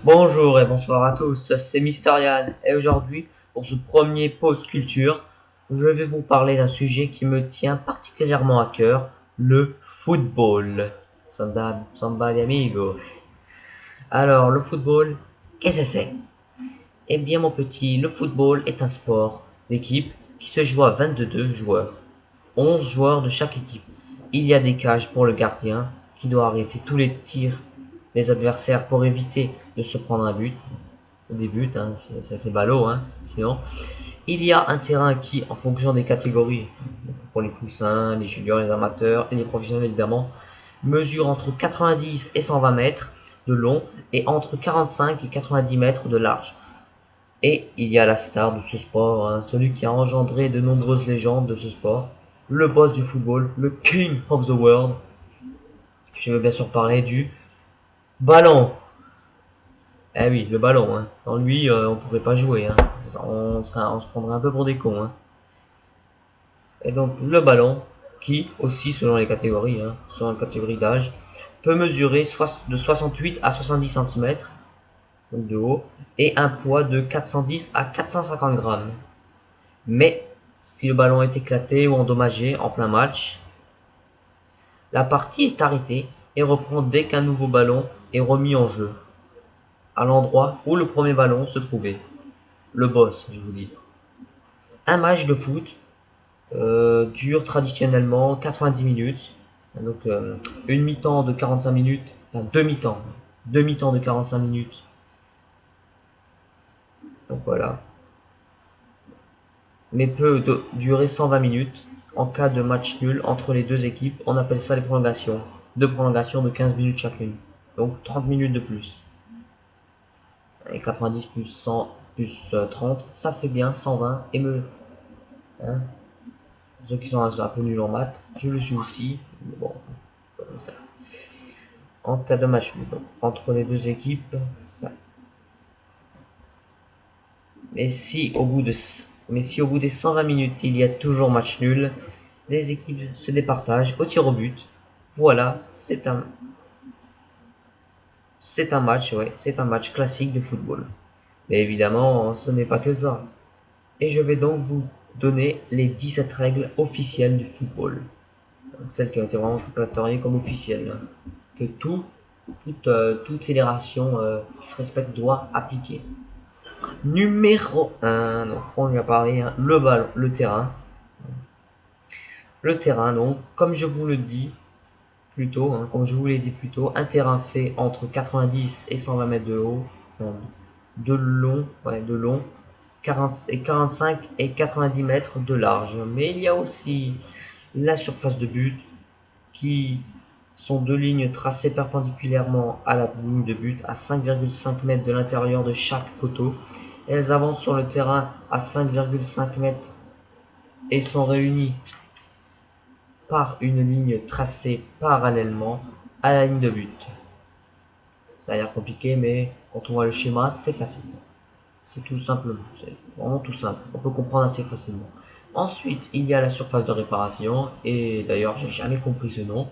Bonjour et bonsoir à tous, c'est Mysterian et aujourd'hui, pour ce premier pause culture, je vais vous parler d'un sujet qui me tient particulièrement à cœur, le football. Samba de amigo. Alors, le football, qu'est-ce que c'est? Eh bien mon petit, le football est un sport d'équipe qui se joue à 22 joueurs, 11 joueurs de chaque équipe. Il y a des cages pour le gardien qui doit arrêter tous les tirs des adversaires pour éviter de se prendre un but. Des buts, hein, c'est ballot, hein, sinon. Il y a un terrain qui, en fonction des catégories, pour les poussins, les juniors, les amateurs et les professionnels évidemment, mesure entre 90 et 120 mètres de long et entre 45 et 90 mètres de large. Et il y a la star de ce sport, hein, celui qui a engendré de nombreuses légendes de ce sport, le boss du football, le king of the world. Je veux bien sûr parler du ballon. Eh oui, le ballon, hein. Sans lui, on pourrait pas jouer, hein. On se prendrait un peu pour des cons, hein. Et donc, le ballon, qui, aussi selon les catégories, hein, selon la catégorie d'âge, peut mesurer de 68 à 70 centimètres donc de haut, et un poids de 410 à 450 grammes. Mais, si le ballon est éclaté ou endommagé en plein match, la partie est arrêtée et reprend dès qu'un nouveau ballon est remis en jeu, à l'endroit où le premier ballon se trouvait. Le boss, je vous dis. Un match de foot dure traditionnellement 90 minutes. Donc une mi-temps de 45 minutes, enfin deux mi-temps. Deux mi-temps de 45 minutes. Donc voilà. Mais peut durer 120 minutes. En cas de match nul entre les deux équipes, on appelle ça les prolongations. Deux prolongations de 15 minutes chacune. Donc 30 minutes de plus. Et 90 plus 100 plus 30, ça fait bien 120. Et me, hein, ceux qui sont un peu nuls en maths, je le suis aussi. Mais bon, comme ça. En cas de match nul entre les deux équipes. Mais si au bout de, mais si au bout des 120 minutes il y a toujours match nul, les équipes se départagent au tir au but. Voilà, c'est un match, ouais, c'est un match classique de football. Mais évidemment, ce n'est pas que ça. Et je vais donc vous donner les 17 règles officielles du football. Donc, celles qui ont été vraiment répertoriées comme officielles, hein, que toute fédération qui se respecte doit appliquer. Numéro un, donc on lui a parlé, hein, le ballon, le terrain. Le terrain, donc, comme je vous le dis plus tôt, hein, comme je vous l'ai dit plus tôt, un terrain fait entre 90 et 120 mètres de haut, enfin, de long, 40 et 45 et 90 mètres de large. Mais il y a aussi la surface de but, qui sont deux lignes tracées perpendiculairement à la ligne de but à 5,5 mètres de l'intérieur de chaque poteau. Elles avancent sur le terrain à 5,5 mètres et sont réunies par une ligne tracée parallèlement à la ligne de but. Ça a l'air compliqué, mais quand on voit le schéma, c'est facile. C'est tout simplement, c'est vraiment tout simple. On peut comprendre assez facilement. Ensuite, il y a la surface de réparation, et d'ailleurs, j'ai jamais compris ce nom.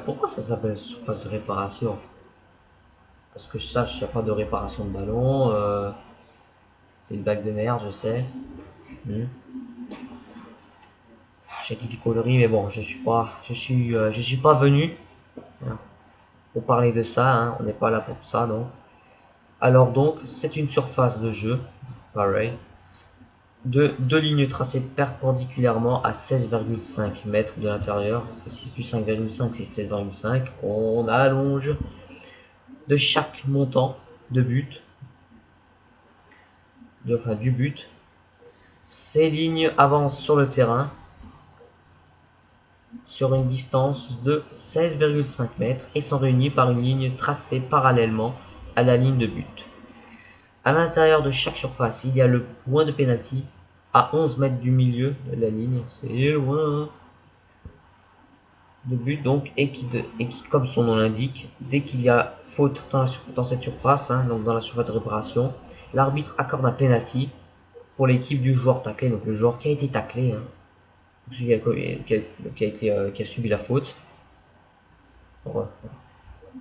Pourquoi ça s'appelle surface de réparation? Parce que je sache, il n'y a pas de réparation de ballon. C'est une blague de merde, je sais. Hmm. J'ai dit des conneries, mais bon, je suis pas venu, hein, pour parler de ça. Hein, on n'est pas là pour ça, donc. Alors donc, c'est une surface de jeu, pareil, de deux lignes tracées perpendiculairement à 16,5 mètres de l'intérieur. 6 plus 5,5, c'est 16,5. On allonge de chaque montant de but, enfin du but. Ces lignes avancent sur le terrain sur une distance de 16,5 mètres et sont réunies par une ligne tracée parallèlement à la ligne de but. À l'intérieur de chaque surface, il y a le point de pénalty à 11 mètres du milieu de la ligne. C'est loin de but donc, et qui, comme son nom l'indique, dès qu'il y a faute dans cette surface, hein, donc dans la surface de réparation, l'arbitre accorde un penalty pour l'équipe du joueur taclé, donc le joueur qui a été taclé, hein, celui qui a subi la faute. Voilà.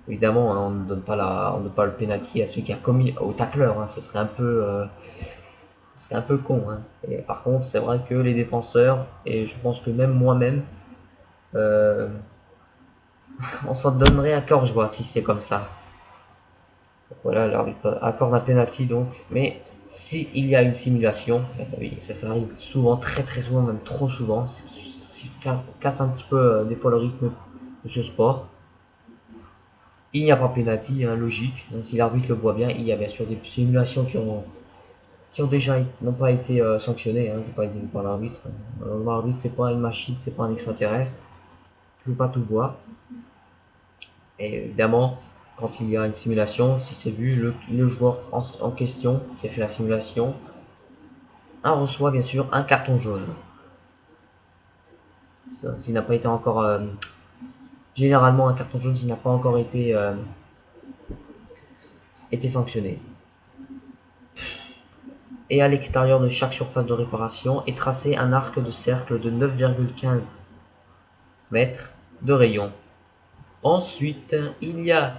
Évidemment, hein, on ne donne pas le penalty à celui qui a commis au tacleur, hein, ce serait un peu con, hein. Et par contre, c'est vrai que les défenseurs, et je pense que même moi-même, euh, on s'en donnerait à cœur joie si c'est comme ça. Donc voilà, l'arbitre accorde un penalty donc, mais s'il y a une simulation, eh ben oui, ça arrive souvent, très très souvent, même trop souvent, ce qui casse un petit peu des fois le rythme de ce sport. Il n'y a pas penalty, hein, logique. Si l'arbitre le voit bien, il y a bien sûr des simulations qui ont déjà n'ont pas été sanctionnées, hein, qui n'ont pas été vues par l'arbitre. L'arbitre, c'est pas une machine, c'est pas un extraterrestre. Il ne peut pas tout voir. Et évidemment, quand il y a une simulation, si c'est vu, le joueur en question qui a fait la simulation reçoit bien sûr un carton jaune. S'il n'a pas été encore. Généralement, un carton jaune s'il n'a pas encore été sanctionné. Et à l'extérieur de chaque surface de réparation est tracé un arc de cercle de 9,15 mètres de rayon. Ensuite, il y a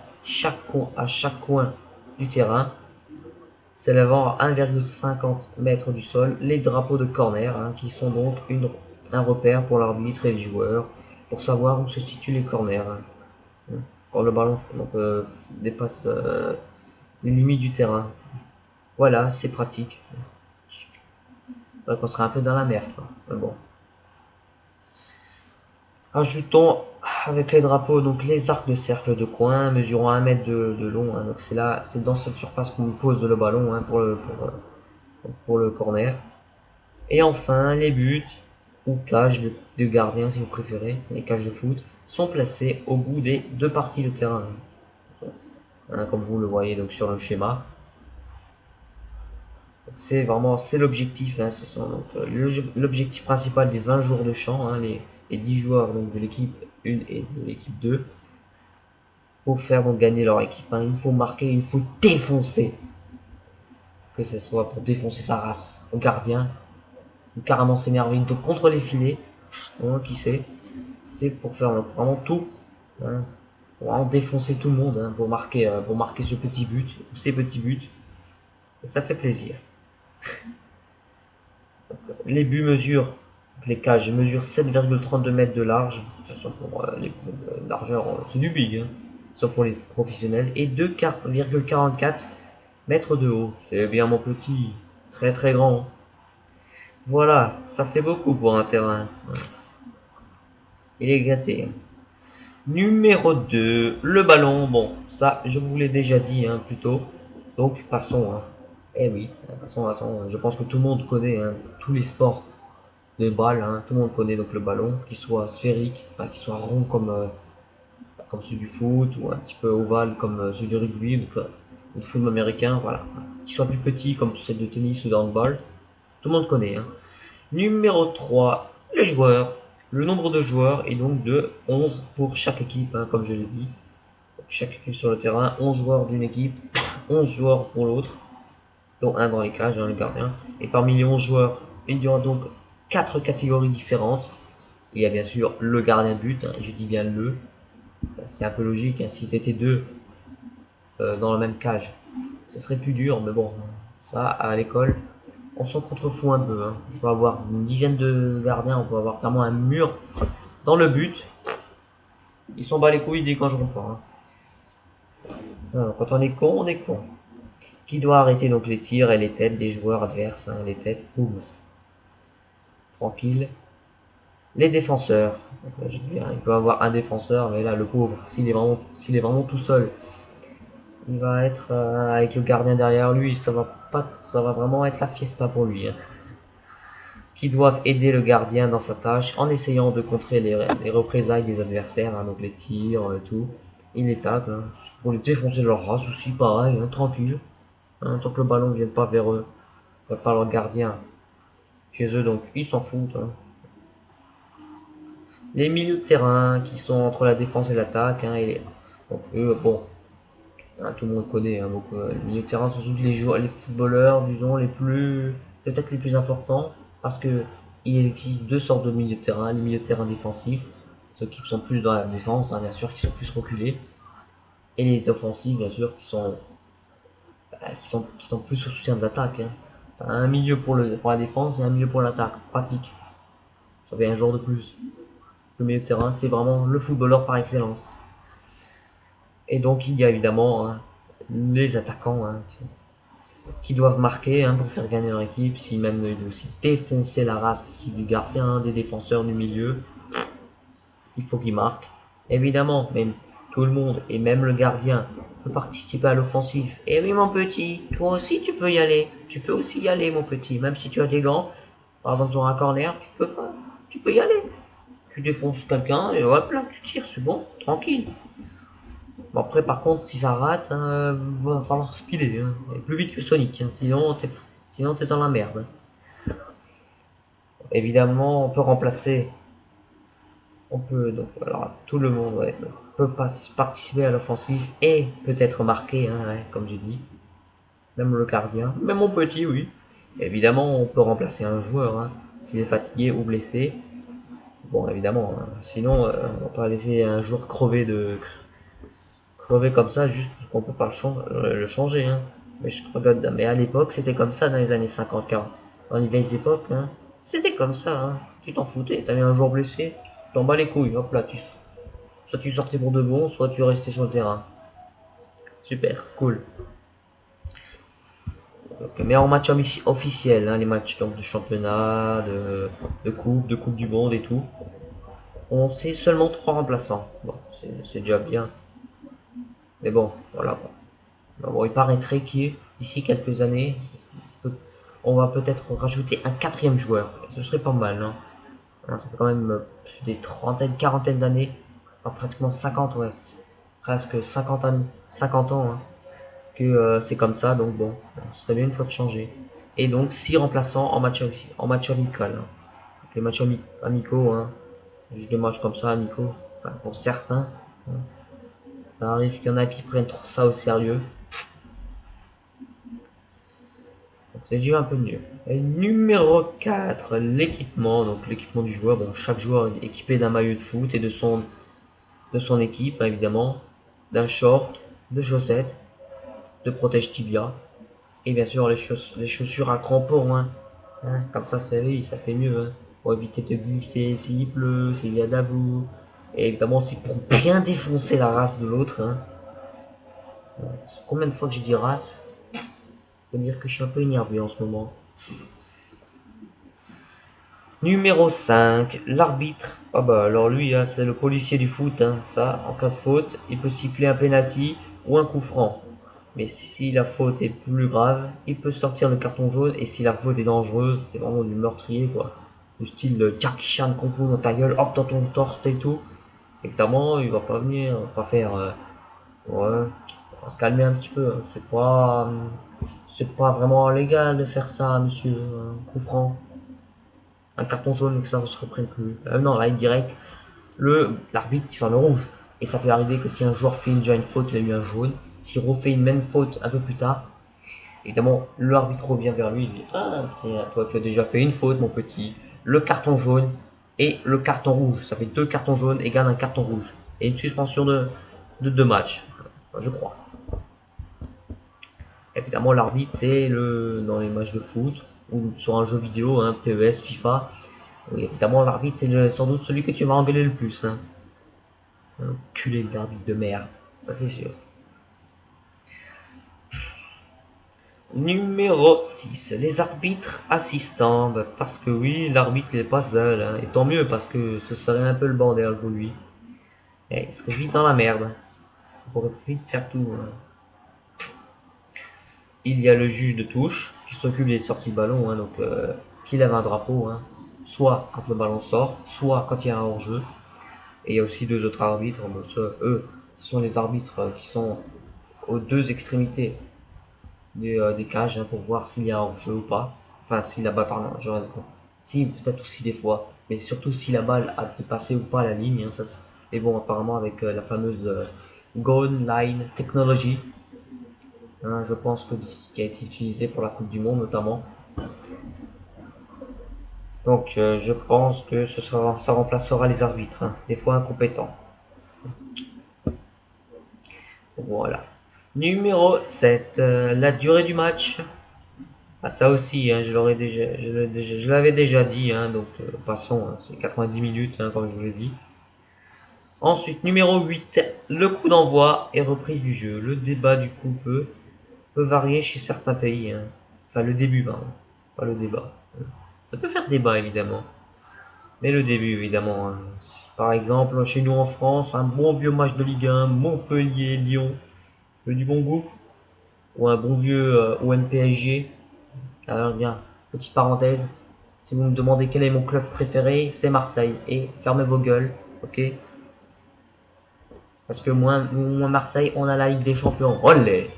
à chaque coin du terrain, s'élevant à 1,50 mètres du sol, les drapeaux de corner, hein, qui sont donc un repère pour l'arbitre et les joueurs, pour savoir où se situent les corners, hein, quand le ballon donc, dépasse les limites du terrain. Voilà, c'est pratique. Donc on serait un peu dans la merde, quoi. Mais bon. Ajoutons avec les drapeaux donc les arcs de cercle de coin mesurant 1 mètre de long, hein. Donc c'est dans cette surface qu'on pose le ballon, hein, pour le corner. Et enfin, les buts ou cages de gardien si vous préférez, les cages de foot, sont placés au bout des deux parties de terrain, hein, comme vous le voyez donc sur le schéma. C'est vraiment c'est l'objectif, hein, l'objectif principal des 20 jours de champ, hein, les 10 joueurs donc, de l'équipe 1 et de l'équipe 2 pour faire donc gagner leur équipe, hein. Il faut marquer, il faut défoncer, que ce soit pour défoncer sa race au gardien, ou carrément s'énerver contre les filets, hein, qui sait. C'est pour faire vraiment tout, hein, pour vraiment défoncer tout le monde, hein, pour marquer ce petit but, ou ces petits buts. Et ça fait plaisir. Les buts mesurent, les cages mesurent 7,32 mètres de large, ce sont pour les largeurs, c'est du big, hein, soit pour les professionnels, et 2,44 mètres de haut. C'est bien mon petit, très très grand. Voilà, ça fait beaucoup pour un terrain. Il est gâté. Numéro 2, le ballon. Bon, ça, je vous l'ai déjà dit, hein, plus tôt. Donc, passons, hein. Eh oui, passons. Je pense que tout le monde connaît, hein, tous les sports de balle, hein. Tout le monde connaît donc le ballon, qu'il soit sphérique, enfin, qu'il soit rond comme celui du foot, ou un petit peu ovale comme celui du rugby, ou du football américain, voilà. Qu'il soit plus petit comme celle de tennis ou de handball. Tout le monde connaît, hein. Numéro 3, les joueurs. Le nombre de joueurs est donc de 11 pour chaque équipe, hein, comme je l'ai dit. Chaque équipe sur le terrain, 11 joueurs d'une équipe, 11 joueurs pour l'autre, dont un dans les cages, hein, le gardien. Et parmi les 11 joueurs, il y aura donc 4 catégories différentes. Il y a bien sûr le gardien de but, hein, et je dis bien le. C'est un peu logique, hein, si c'était deux dans la même cage, ce serait plus dur, mais bon, ça à l'école, on s'en contrefout un peu, hein. On peut avoir une dizaine de gardiens, on peut avoir vraiment un mur dans le but. Ils s'en bat les couilles dès quand je pas, hein. Alors, quand on est con, on est con. Qui doit arrêter donc les tirs et les têtes des joueurs adverses, hein, les têtes, boum. Tranquille. Les défenseurs. Donc là, je dis bien, il peut avoir un défenseur, mais là, le pauvre, s'il est vraiment tout seul, il va être avec le gardien derrière lui, ça va vraiment être la fiesta pour lui, hein. Qui doivent aider le gardien dans sa tâche en essayant de contrer les représailles des adversaires, hein, donc les tirs, tout. Ils les tapent, hein, pour les défoncer de leur race aussi, pareil, hein, tranquille, hein, tant que le ballon ne vienne pas vers eux, pas leur gardien chez eux, donc ils s'en foutent, hein. Les milieux de terrain qui sont entre la défense et l'attaque, hein, donc eux, bon, hein, tout le monde connaît, hein, beaucoup, les milieux de terrain sont surtout les joueurs, les footballeurs, disons, peut-être les plus importants, parce que il existe deux sortes de milieux de terrain, les milieux de terrain défensifs, ceux qui sont plus dans la défense, hein, bien sûr, qui sont plus reculés, Et les offensives, bien sûr, qui sont plus au soutien de l'attaque. Hein. T'as un milieu pour la défense et un milieu pour l'attaque. Pratique. Ça fait un joueur de plus. Le milieu de terrain, c'est vraiment le footballeur par excellence. Et donc, il y a évidemment hein, les attaquants hein, qui doivent marquer hein, pour faire gagner leur équipe. Si même ils doivent aussi défoncer la race si du gardien, des défenseurs du milieu, il faut qu'ils marquent. Évidemment, même tout le monde et même le gardien peut participer à l'offensif. Et oui, mon petit, toi aussi tu peux y aller. Tu peux aussi y aller, mon petit. Même si tu as des gants, par exemple sur un corner, tu peux y aller. Tu défonces quelqu'un et hop là, tu tires, c'est bon, tranquille. Bon, après, par contre, si ça rate, va falloir speeder. Hein. Et plus vite que Sonic, hein. Sinon t'es dans la merde. Évidemment, on peut remplacer. On peut, donc, alors, tout le monde ouais, peut participer à l'offensif et peut-être marquer, hein, ouais, comme j'ai dit. Même le gardien, même mon petit, oui. Évidemment, on peut remplacer un joueur hein, s'il est fatigué ou blessé. Bon, évidemment, hein. Sinon, on va pas laisser un joueur crever comme ça juste parce qu'on peut pas le changer. Hein. Mais à l'époque, c'était comme ça dans les années 50-40. Dans les vieilles époques, hein, c'était comme ça. Hein. Tu t'en foutais, t'avais un joueur blessé, tu t'en bats les couilles. Hop là, soit tu sortais pour de bon, soit tu restais sur le terrain. Super, cool. Donc, mais en match officiel, hein, les matchs donc, de championnat, de coupe du monde et tout, on sait seulement 3 remplaçants. Bon, c'est déjà bien. Mais bon, voilà. Bon, il paraîtrait que d'ici quelques années, on va peut-être rajouter un quatrième joueur. Ce serait pas mal, hein. Alors, ça fait quand même des trentaines, quarantaines d'années, enfin, pratiquement 50, ouais, presque 50 ans, hein, que c'est comme ça, donc bon, ce serait bien une fois de changer. Et donc 6 remplaçants en match amical. Hein. Les matchs amicaux, hein, juste des matchs comme ça, amicaux, enfin, pour certains, hein. Ça arrive qu'il y en a qui prennent ça au sérieux. C'est déjà un peu mieux. Et numéro 4, l'équipement. Donc l'équipement du joueur. Bon, chaque joueur est équipé d'un maillot de foot et de son équipe, hein, évidemment. D'un short, de chaussettes, de protège tibia. Et bien sûr les chaussures à crampons. Hein. Hein, comme ça, oui, ça fait mieux. Hein, pour éviter de glisser s'il pleut, s'il y a de la boue. Et évidemment, c'est pour bien défoncer la race de l'autre. Hein. Combien de fois que je dis race? Faut dire que je suis un peu énervé en ce moment. Numéro 5, l'arbitre. Ah bah alors lui, hein, c'est le policier du foot. Hein. Ça, en cas de faute, il peut siffler un penalty ou un coup franc. Mais si la faute est plus grave, il peut sortir le carton jaune. Et si la faute est dangereuse, c'est vraiment du meurtrier quoi. Du style Jackie Chan Kung Fu dans ta gueule, hop dans ton torse et tout. Évidemment, il va pas venir, il va pas faire. Ouais, on va se calmer un petit peu. Hein. C'est pas vraiment légal de faire ça, monsieur. Un coup franc, un carton jaune et que ça ne se reprenne plus. Non, là, direct, l'arbitre qui sent le rouge. Et ça peut arriver que si un joueur fait déjà une faute, il a eu un jaune. S'il refait une même faute un peu plus tard, évidemment, l'arbitre revient vers lui. Il dit ah, toi, tu as déjà fait une faute, mon petit. Le carton jaune et le carton rouge. Ça fait 2 cartons jaunes égale un carton rouge. Et une suspension de 2 matchs. Enfin, je crois. Évidemment, l'arbitre, c'est dans les matchs de foot ou sur un jeu vidéo, hein, PES, FIFA. Oui, évidemment, l'arbitre, c'est sans doute celui que tu vas engueuler le plus. Hein. Un culé d'arbitre de merde, ça c'est sûr. Numéro 6, les arbitres assistants. Bah, parce que oui, l'arbitre n'est pas seul. Hein. Et tant mieux, parce que ce serait un peu le bordel pour lui. Et il serait vite dans la merde. Il pourrait vite faire tout. Hein. Il y a le juge de touche qui s'occupe des sorties de ballon, hein, donc qui lève un drapeau, hein, soit quand le ballon sort, soit quand il y a un hors-jeu. Et il y a aussi 2 autres arbitres. Bon, eux, ce sont les arbitres qui sont aux 2 extrémités des cages hein, pour voir s'il y a un hors-jeu ou pas. Enfin, si la balle, pardon, je reste con. Si, peut-être aussi des fois, mais surtout si la balle a dépassé ou pas la ligne. Hein, et bon, apparemment, avec la fameuse Goal Line Technology, hein, je pense que qui a été utilisé pour la Coupe du Monde notamment. Donc je pense que ça remplacera les arbitres, hein, des fois incompétents. Donc, Voilà. Numéro 7, la durée du match. Ah, ça aussi, hein, je l'avais déjà dit, hein, donc passons, hein, c'est 90 minutes, hein, comme je vous l'ai dit. Ensuite, numéro 8, le coup d'envoi et reprise du jeu. Le débat du coup peut varier chez certains pays, hein. Enfin, le début, pardon, pas le débat. Ça peut faire débat, évidemment. Mais le début, évidemment, hein. Par exemple, chez nous en France, un bon vieux match de Ligue 1, Montpellier-Lyon, du bon goût. Ou un bon vieux OM-PSG. Alors bien, petite parenthèse, si vous me demandez quel est mon club préféré, c'est Marseille. Et fermez vos gueules, ok? Parce que moi, Marseille, on a la Ligue des Champions. Olé!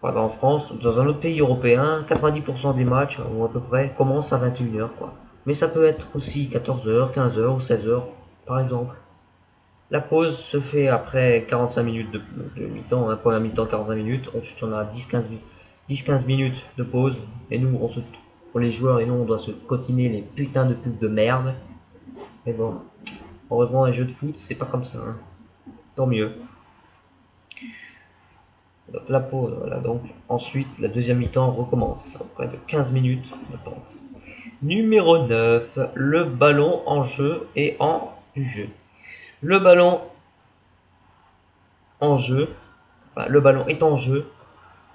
En France, dans un autre pays européen, 90% des matchs, ou à peu près, commencent à 21h, quoi. Mais ça peut être aussi 14h, 15h ou 16h, par exemple. La pause se fait après 45 minutes de mi-temps, hein, première mi-temps 45 minutes, ensuite on a 10-15 minutes de pause, et nous, pour les joueurs et nous, on doit se cotiner les putains de pubs de merde. Mais bon, heureusement, les jeux de foot, c'est pas comme ça, hein. Tant mieux. Donc la pause, voilà, donc ensuite, la deuxième mi-temps recommence, après de 15 minutes d'attente. Numéro 9, le ballon en jeu et en du jeu. Le ballon en jeu, enfin, le ballon est en jeu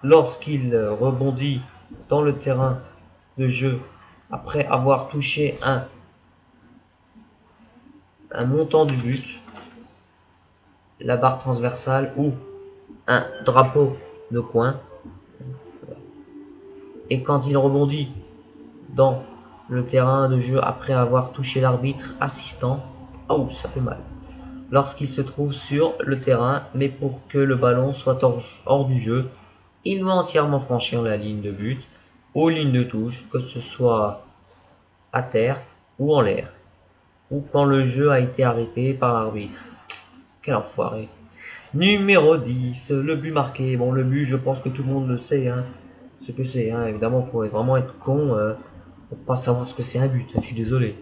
lorsqu'il rebondit dans le terrain de jeu après avoir touché un montant du but, la barre transversale ou un drapeau de coin, et quand il rebondit dans le terrain de jeu après avoir touché l'arbitre assistant, oh ça fait mal, lorsqu'il se trouve sur le terrain, mais pour que le ballon soit hors du jeu, il doit entièrement franchir la ligne de but ou ligne de touche, que ce soit à terre ou en l'air, ou quand le jeu a été arrêté par l'arbitre. Quel enfoiré. Numéro 10, le but marqué. Bon, le but, je pense que tout le monde le sait, hein, ce que c'est. Hein. Évidemment, il faut vraiment être con pour pas savoir ce que c'est un but. Hein. Je suis désolé.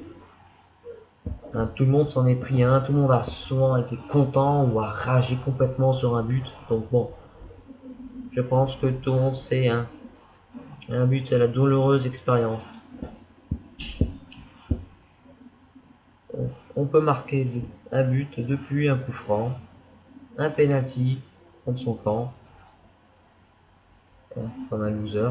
Hein, tout le monde s'en est pris un, tout le monde a souvent été content ou a ragé complètement sur un but. Donc bon, je pense que tout le monde sait. Hein. Un but, c'est la douloureuse expérience. On peut marquer un but depuis un coup franc, un penalty contre son camp, comme un loser,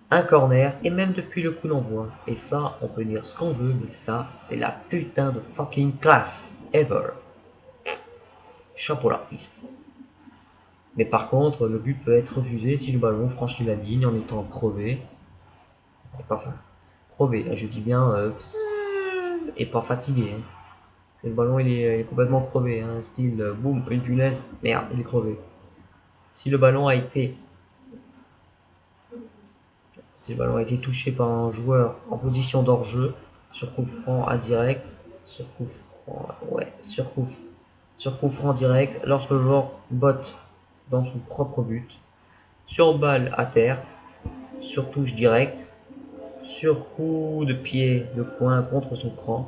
un corner et même depuis le coup d'envoi. Et ça, on peut dire ce qu'on veut, mais ça, c'est la putain de fucking classe ever. Chapeau l'artiste. Mais par contre, le but peut être refusé si le ballon franchit la ligne en étant crevé. Enfin, crevé, je dis bien, et pas fatigué. Hein. Le ballon il est complètement crevé, hein. Style boum, une punaise, merde, il est crevé. Si le ballon a été Si le ballon a été touché par un joueur en position d'hors-jeu, sur coup franc indirect, sur coup franc, ouais, sur coup franc direct, lorsque le joueur botte dans son propre but, sur balle à terre, sur touche directe, sur coup de pied de coin contre son camp,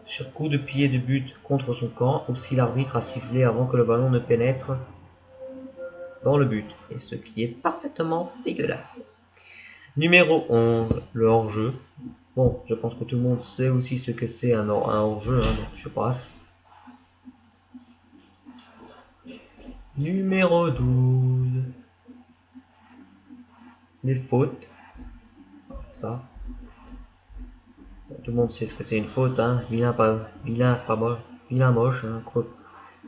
sur coup de pied de but contre son camp, ou si l'arbitre a sifflé avant que le ballon ne pénètre dans le but, et ce qui est parfaitement dégueulasse. Numéro 11, le hors-jeu. Bon, je pense que tout le monde sait aussi ce que c'est un hors-jeu, hein, donc je passe. Numéro 12, les fautes. Ça. Tout le monde sait ce que c'est une faute, hein. Vilain, pas moche, vilain moche, hein,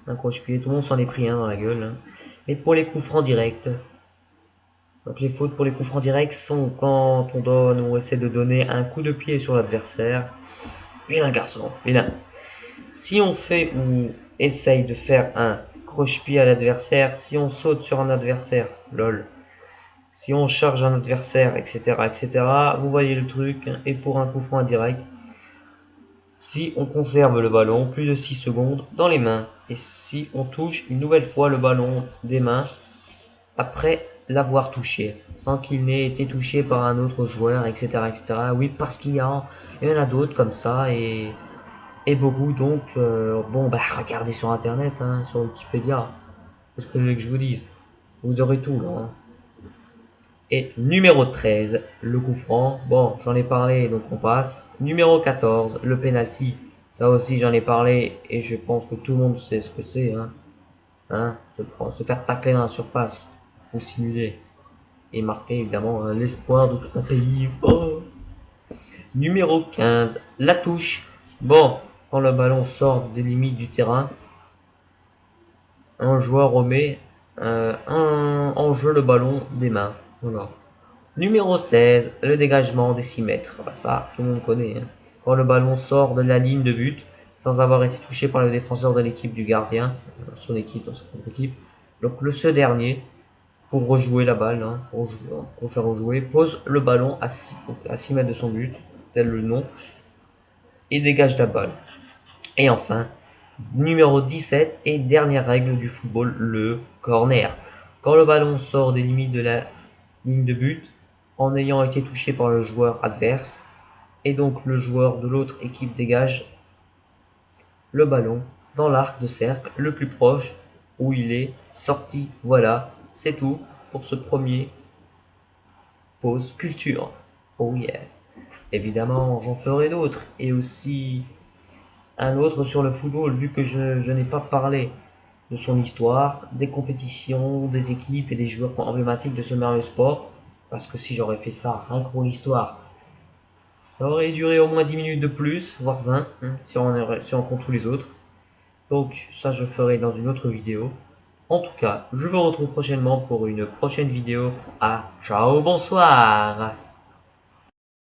un croche-pied. Tout le monde s'en est pris un dans la gueule. Hein. Et pour les coups francs directs. Donc les fautes pour les coups francs directs sont quand on donne ou essaie de donner un coup de pied sur l'adversaire. Vilain garçon, vilain. Si on fait ou essaye de faire un croche-pied à l'adversaire, si on saute sur un adversaire, lol. Si on charge un adversaire, etc., vous voyez le truc. Et pour un coup franc indirect, si on conserve le ballon plus de 6 secondes dans les mains, et si on touche une nouvelle fois le ballon des mains après l'avoir touché, sans qu'il n'ait été touché par un autre joueur, etc., etc. Oui, parce il y en a d'autres comme ça, et Et beaucoup donc, bon bah regardez sur internet, hein, sur Wikipédia, qu'est-ce que vous voulez que je vous dise? Vous aurez tout là, hein. Et numéro 13, le coup franc. Bon, j'en ai parlé, donc on passe. Numéro 14, le penalty. Ça aussi, j'en ai parlé et je pense que tout le monde sait ce que c'est. Hein, se faire tacler dans la surface ou simuler. Et marquer évidemment hein, l'espoir de tout un pays. Oh. Numéro 15, la touche. Bon, quand le ballon sort des limites du terrain, un joueur remet en jeu le ballon des mains. Voilà. Numéro 16, le dégagement des 6 mètres. Bah, ça, tout le monde connaît, hein. Quand le ballon sort de la ligne de but, sans avoir été touché par le défenseur de l'équipe du gardien, son équipe, dans sa propre équipe. Donc ce dernier, pour rejouer la balle, hein, pour faire rejouer, pose le ballon à 6 mètres de son but, tel le nom, et dégage la balle. Et enfin, numéro 17 et dernière règle du football, le corner. Quand le ballon sort des limites de la ligne de but, en ayant été touché par le joueur adverse, et donc le joueur de l'autre équipe dégage le ballon dans l'arc de cercle le plus proche où il est sorti. Voilà, c'est tout pour ce premier pause culture. Oh yeah. Évidemment, j'en ferai d'autres et aussi un autre sur le football vu que je n'ai pas parlé de son histoire, des compétitions, des équipes et des joueurs emblématiques de ce merveilleux sport. Parce que si j'aurais fait ça rien que pour l'histoire, ça aurait duré au moins 10 minutes de plus, voire 20, hein, si on compte tous les autres. Donc ça je ferai dans une autre vidéo. En tout cas, je vous retrouve prochainement pour une prochaine vidéo. Ah, ciao, bonsoir!